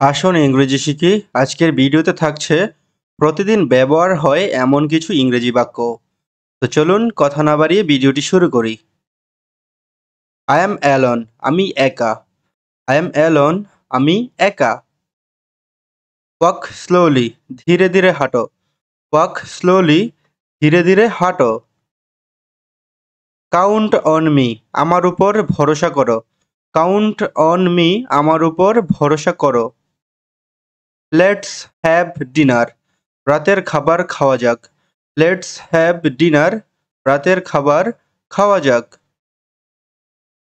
আসুন ইংরেজি শিখি। আজকের ভিডিওতে থাকছে প্রতিদিন ব্যবহার হয় এমন কিছু ইংরেজি বাক্য। তো চলুন কথা না বাড়িয়ে ভিডিওটি শুরু করি। আই অ্যাম অ্যালোন, আমি একা। আই অ্যাম অ্যালোন, আমি একা। ওয়াক স্লোলি, ধীরে ধীরে হাঁটো। ওয়াক স্লোলি, ধীরে ধীরে হাঁটো। কাউন্ট অন মি, আমার উপর ভরসা করো। কাউন্ট অন মি, আমার উপর ভরসা করো। লেটস হ্যাভ ডিনার, রাতের খাবার খাওয়া যাক। লেটস হ্যাভ ডিনার, রাতের খাবার খাওয়া যাক।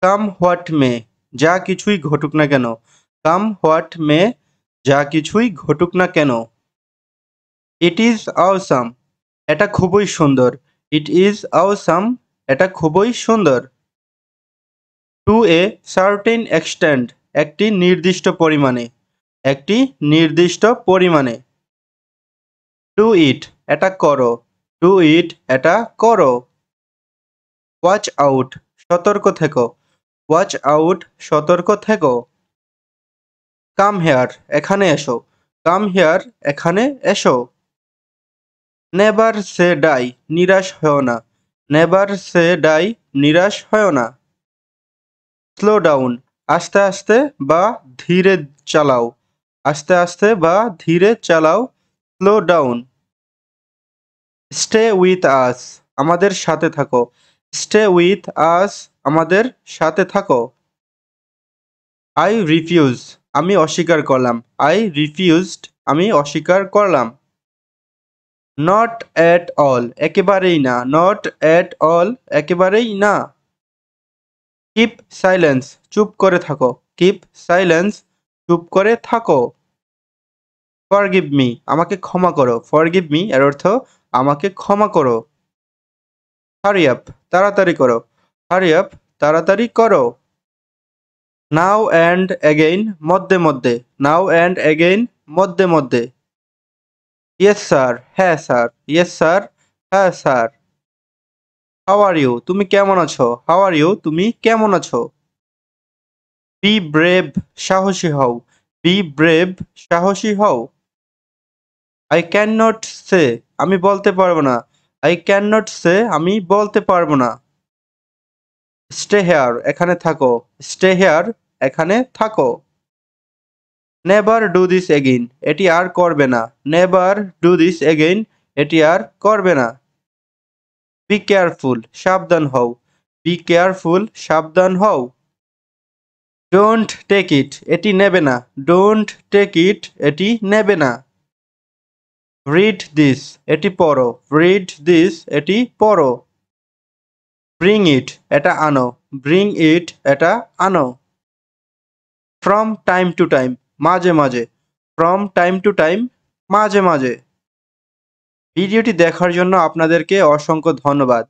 কাম হোয়াট মে, যা কিছুই ঘটুক না কেন। কাম হোয়াট মে, যা কিছুই ঘটুক না কেন। ইট ইজ অসাম, এটা খুবই সুন্দর। ইট ইজ অসাম, এটা খুবই সুন্দর। টু এ সার্টেন এক্সটেন্ট, একটি নির্দিষ্ট পরিমাণে। একটি নির্দিষ্ট পরিমাণে। টু ইট, এটা করো। টু ইট, এটা করো। ওয়াচ আউট, সতর্ক থেকো। ওয়াচ আউট, সতর্ক থেকো। কাম হেয়ার, এখানে এসো। কাম হেয়ার, এখানে এসো। নেভার সে ডাই, নিরাশ হও না। নেভার সে ডাই, নিরাশ হও না। স্লো ডাউন, আস্তে আস্তে বা ধীরে চালাও। আস্তে আস্তে বা ধীরে চালাও। Slow down. Stay with us, আমাদের সাথে থাকো। স্টে উইথ আস, আমাদের সাথে থাকো। আই রিফিউজ, আমি অস্বীকার করলাম। আই রিফিউজড, আমি অস্বীকার করলাম। নট অ্যাট অল, একেবারেই না। নট অ্যাট অল, একেবারেই না। কিপ সাইলেন্স, চুপ করে থাকো। কিপ সাইলেন্স, চুপ করে থাকো। ফরগিভ মি, আমাকে ক্ষমা করো। ফরগিভ মি এর অর্থ আমাকে ক্ষমা করো। হারি আপ, তাড়াতাড়ি করো। হারি আপ, তাড়াতাড়ি করো। নাও অ্যান্ড অ্যাগেইন, মধ্যে মধ্যে। নাও অ্যান্ড অ্যাগেইন, মধ্যে মধ্যে। ইয়েস স্যার, হ্যাঁ স্যার। ইয়েস স্যার, হ্যাঁ স্যার। হাউ আর ইউ, তুমি কেমন আছো। হাউ আর ইউ, তুমি কেমন আছো। বি ব্রেভ, সাহসী হও। বি ব্রেভ, সাহসী হও। আই ক্যান নট সে, আমি বলতে পারবো না। আই ক্যান নট সে, আমি বলতে পারবো না। স্টে হেয়ার, এখানে থাকো। স্টে হেয়ার, এখানে থাকো। নেভার ডু দিস এগেইন, এটি আর করবে না। নেভার ডু দিস এগেইন, এটি আর করবে না। বি কেয়ারফুল, সাবধান হও। বি কেয়ারফুল, সাবধান হও। ডোন্ট টেক ইট, এটি নেবে না। ডোন্ট টেক ইট, এটি নেবে না। রিড দিস, এটি পড়ো। রিড দিস, এটি পড়ো। ব্রিং ইট, এটা আনো। ব্রিং ইট, এটা আনো। ফ্রম টাইম টু টাইম, মাঝে মাঝে। ফ্রম টাইম টু টাইম, মাঝে মাঝে। ভিডিওটি দেখার জন্য আপনাদেরকে অসংখ্য ধন্যবাদ।